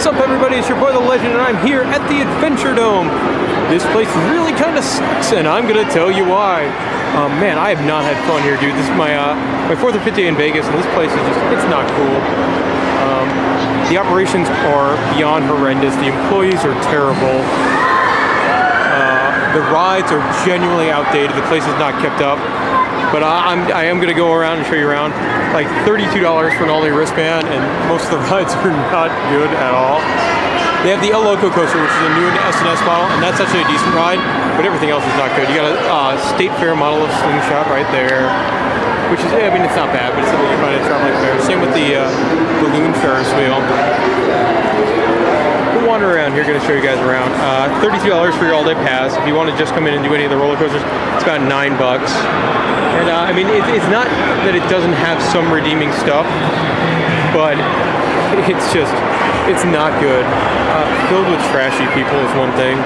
What's up, everybody? It's your boy, The Legend, and I'm here at the Adventuredome. This place really kind of sucks, and I'm gonna tell you why. Man, I have not had fun here, dude. This is my 4th or 5th day in Vegas, and this place is just—it's not cool. The operations are beyond horrendous. The employees are terrible. The rides are genuinely outdated. The place is not kept up. But I am going to go around and show you around. Like $32 for an all-day wristband, and most of the rides are not good at all. They have the El Loco coaster, which is a new S&S model, and that's actually a decent ride, but everything else is not good. You got a State Fair model of Slingshot right there, which is, I mean, it's not bad, but it's something you find at Traveling Fair. Same with the Balloon Ferris wheel. We'll wander around here, going to show you guys around. $32 for your all-day pass. If you want to just come in and do any of the roller coasters, it's about $9. And I mean, it's not that it doesn't have some redeeming stuff, but it's not good. Filled with trashy people is one thing.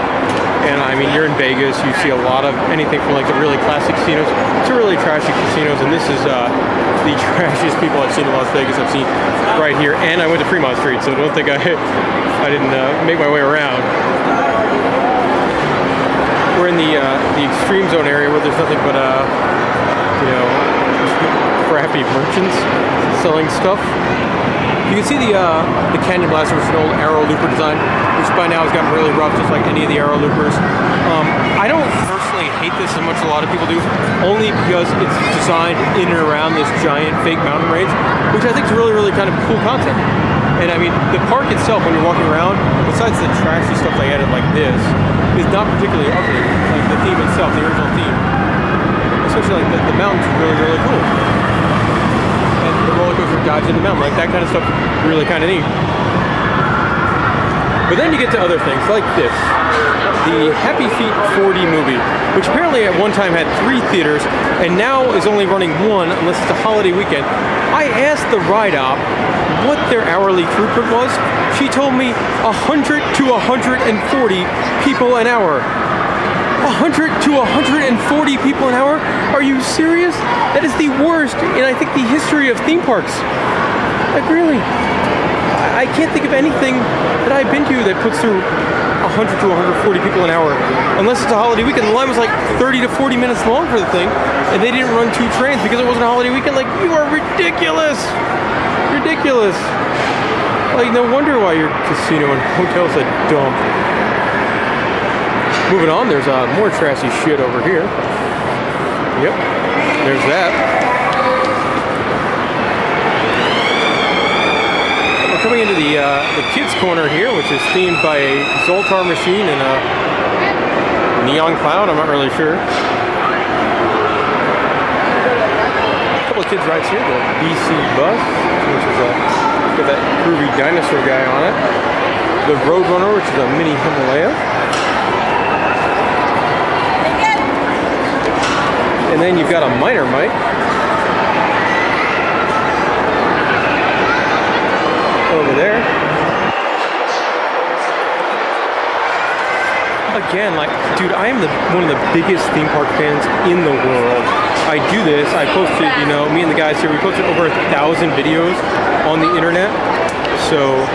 And I mean, you're in Vegas, you see a lot of anything from like the really classic casinos to really trashy casinos, and this is the trashiest people I've seen in Las Vegas. I've seen right here, and I went to Fremont Street, so don't think I didn't make my way around. We're in the extreme zone area where there's nothing but crappy merchants selling stuff. You can see the Canyon Blaster, which is an old Arrow Looper design, which by now has gotten really rough, just like any of the Arrow Loopers. I don't personally hate this as much as a lot of people do, only because it's designed in and around this giant fake mountain range, which I think is really, really kind of cool concept. And I mean, the park itself, when you're walking around, besides the trashy stuff they added like this, is not particularly ugly. Like the theme itself, the original theme. Especially like the mountains are really, really cool. And the roller coaster dives in the mountain, like that kind of stuff, really kind of neat. But then you get to other things like this. The Happy Feet 4D movie, which apparently at one time had 3 theaters, and now is only running 1 unless it's a holiday weekend. I asked the ride op what their hourly throughput was. She told me 100 to 140 people an hour. 100 to 140 people an hour? Are you serious? That is the worst in, I think, the history of theme parks. Like, really? I can't think of anything that I've been to that puts through 100 to 140 people an hour, unless it's a holiday weekend. The line was like 30 to 40 minutes long for the thing, and they didn't run 2 trains because it wasn't a holiday weekend. Like, you are ridiculous! Ridiculous! Like, no wonder why your casino and hotel's a dump. Moving on, there's more trashy shit over here. Yep, there's that. We're coming into the kids' corner here, which is themed by a Zoltar machine and a neon cloud. I'm not really sure. A couple of kids' rides here. The BC bus, which is got that groovy dinosaur guy on it. The Roadrunner, which is a mini Himalaya. And then you've got a Minor Mike. Over there. Again, like, dude, I am one of the biggest theme park fans in the world. I do this. I posted, me and the guys here, we posted over 1,000 videos on the internet. So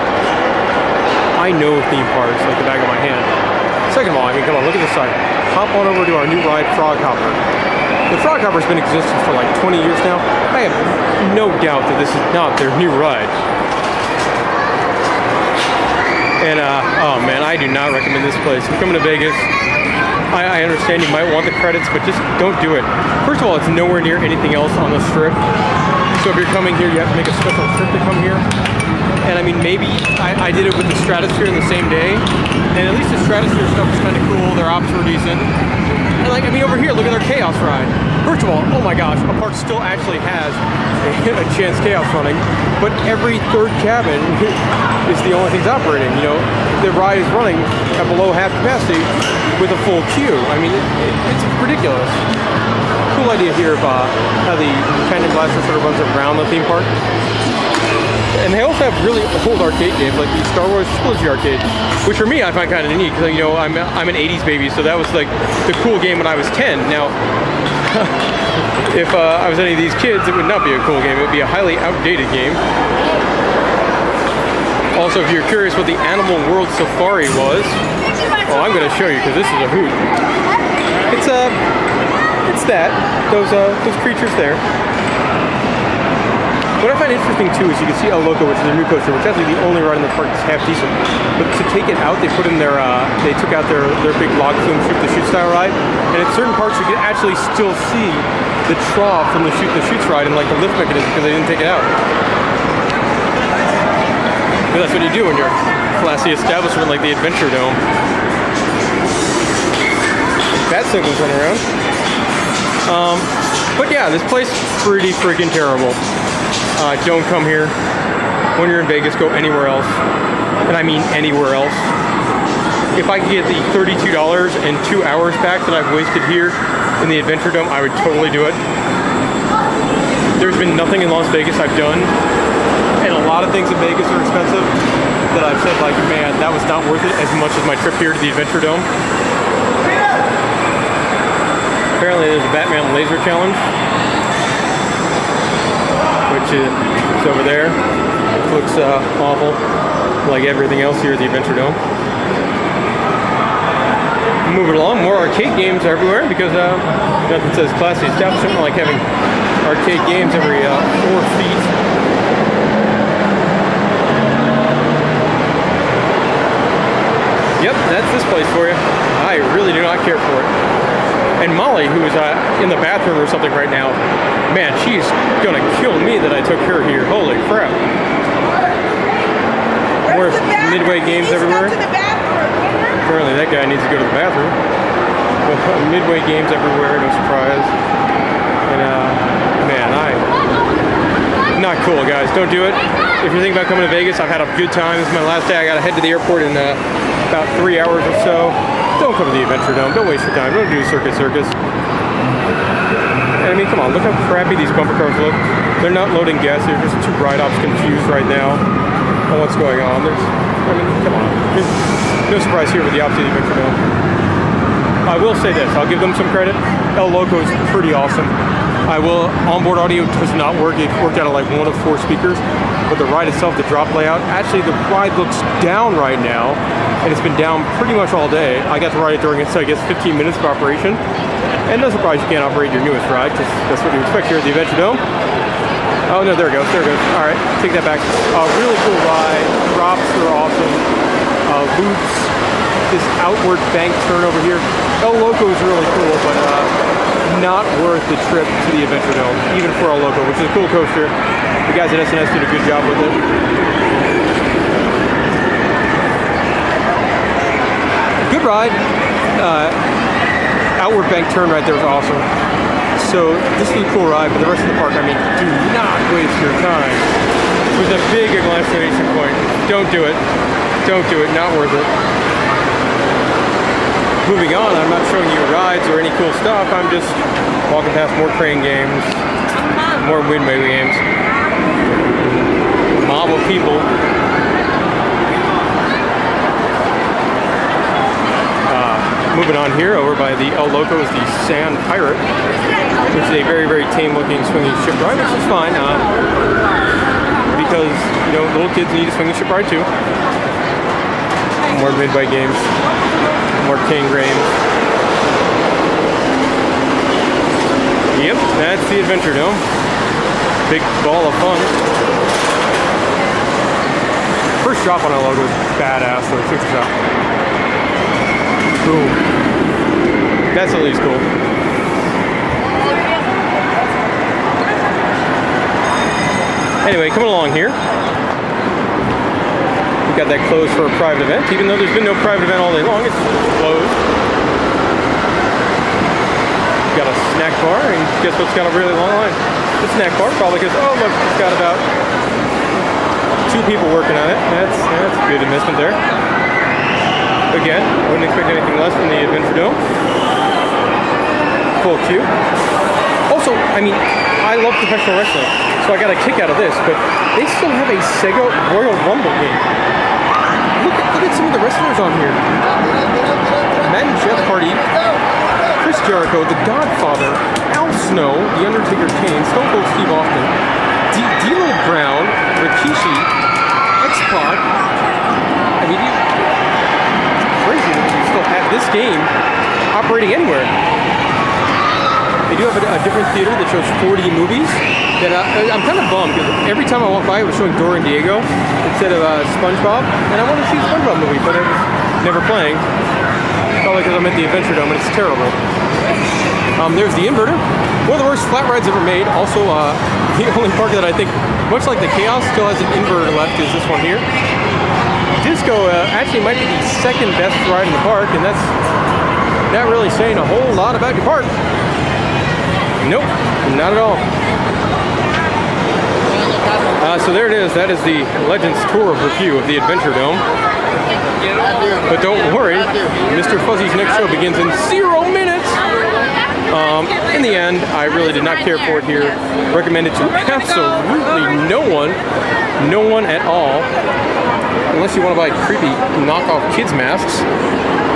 I know theme parks like the back of my hand. Second of all, I mean, come on, look at this side. Hop on over to our new ride, Frog Hopper. The Frog Hopper's been in existence for like 20 years now. I have no doubt that this is not their new ride. And, oh man, I do not recommend this place. If you're coming to Vegas, I understand you might want the credits, but just don't do it. First of all, it's nowhere near anything else on the Strip. So if you're coming here, you have to make a special trip to come here. And I mean, maybe I did it with the Stratosphere in the same day. And at least the Stratosphere stuff is kind of cool. Their ops were decent. And like, I mean, over here, look at their Chaos ride. First of all, oh my gosh, a park still actually has a chance Chaos running, but every 3rd cabin is the only thing's operating. The ride is running at below half capacity with a full queue. I mean, it's ridiculous. Cool idea here of how the Canyon Blaster sort of runs around the theme park. And they also have really old arcade games, like the Star Wars Trilogy arcade, which for me I find kind of neat because I'm an '80s baby, so that was like the cool game when I was 10. Now, if I was any of these kids, it would not be a cool game. It would be a highly outdated game. Also, if you're curious what the Animal World Safari was, well, I'm going to show you because this is a hoot. It's those creatures there. What I find interesting too is you can see El Loco, which is their new coaster, which is actually the only ride in the park that's half decent. But to take it out, they put in they took out their big log flume shoot the chute style ride, and at certain parts you can actually still see the trough from the shoot the chutes ride and like the lift mechanism because they didn't take it out. But that's what you do when you're a classy establishment like the Adventuredome. That signal's running around. But yeah, this place is pretty freaking terrible. Don't come here. When you're in Vegas, go anywhere else. And I mean anywhere else. If I could get the $32 and 2 hours back that I've wasted here in the Adventuredome, I would totally do it. There's been nothing in Las Vegas I've done, and a lot of things in Vegas are expensive, that I've said like, man, that was not worth it as much as my trip here to the Adventuredome. Apparently there's a Batman laser challenge, which is over there. It looks awful, like everything else here at the Adventuredome. Moving along, more arcade games everywhere because nothing says classy establishment like having arcade games every 4 feet. Yep, that's this place for you. I really do not care for it. And Molly, who is in the bathroom or something right now, man, she's gonna kill me that I took her here. Holy crap. More Midway games everywhere. Apparently that guy needs to go to the bathroom. But Midway games everywhere, no surprise. And man, not cool, guys. Don't do it. If you're thinking about coming to Vegas, I've had a good time. This is my last day. I gotta head to the airport in about 3 hours or so. Don't come to the Adventuredome. Don't waste your time. Don't do Circus Circus. And I mean, come on. Look how crappy these bumper cars look. They're not loading gas. They're just 2 ride-offs confused right now on what's going on. I mean, come on. There's no surprise here with the opposite of the Adventuredome. I will say this. I'll give them some credit. El Loco is pretty awesome. Onboard audio does not work. It worked out of like 1 of 4 speakers. But the ride itself, the drop layout, actually the ride looks down right now. And it's been down pretty much all day. I got to ride it during its, I guess, 15 minutes of operation. And no surprise you can't operate your newest ride, because that's what you expect here at the Adventuredome. Oh no, there it goes, there it goes. All right, take that back. Really cool ride. Drops are awesome. Loops. This outward bank turn over here. El Loco is really cool, but not worth the trip to the Adventuredome, even for El Loco, which is a cool coaster. The guys at SNS did a good job with it. Good ride. Outward bank turn right there is awesome. So this is a cool ride, but the rest of the park, I mean, do not waste your time. With a big exclamation point. Don't do it. Don't do it. Not worth it. Moving on, I'm not showing you rides or any cool stuff. I'm just walking past more crane games, more Midway games. Mob of people. Moving on here, over by the El Loco is the Sand Pirate, which is a very, very tame-looking swinging ship ride, which is fine, because, you know, little kids need a swinging ship ride too. More Midway games, more King games. Yep, that's the Adventuredome. Big ball of fun. First drop on El Loco is badass, so check this out. Boom. That's at least cool. Anyway, coming along here. We got that closed for a private event, even though there's been no private event all day long, it's closed. Got a snack bar, and guess what's got a really long line? The snack bar, probably because, oh look, it's got about 2 people working on it. That's a good investment there. Again, wouldn't expect anything less from the Adventuredome. Full queue. Also, I mean, I love professional wrestling, so I got a kick out of this, but they still have a Sega Royal Rumble game. Look at some of the wrestlers on here. Matt and Jeff Hardy, Chris Jericho, The Godfather, Al Snow, The Undertaker Kane, Stone Cold Steve Austin, D'Lo Brown, Rikishi, X-Pac, game operating anywhere. They do have a different theater that shows 40 movies. That I'm kind of bummed because every time I walk by, it was showing Dora and Diego instead of SpongeBob, and I want to see a SpongeBob movie, but it was never playing. Probably because I'm at the Adventuredome and it's terrible. There's the inverter, one of the worst flat rides ever made. Also, the only park that I think, much like the Chaos, still has an inverter left is this one here. Disco actually might be the second best ride in the park, and that's not really saying a whole lot about your park. Nope, not at all. So there it is. That is the Legends tour of review of the Adventuredome. But don't worry, Mr. Fuzzy's next show begins in 0 minutes. In the end, I really did not care for it here. Recommend it to absolutely no one at all. Unless you want to buy creepy knockoff kids masks.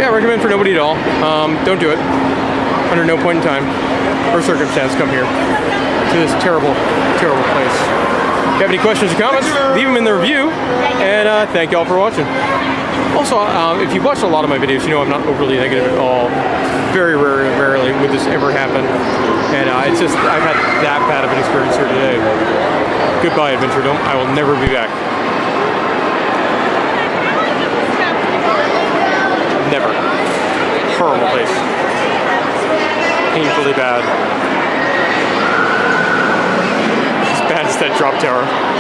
Yeah, recommend for nobody at all. Don't do it. Under no point in time or circumstance come here to this terrible, terrible place. If you have any questions or comments, leave them in the review. And thank you all for watching. Also, if you've watched a lot of my videos, you know I'm not overly negative at all. Very rarely would this ever happen. And it's just, I've had that bad of an experience here today. Goodbye, Adventuredome. I will never be back. Never. Horrible place. Painfully bad. As bad as that drop tower.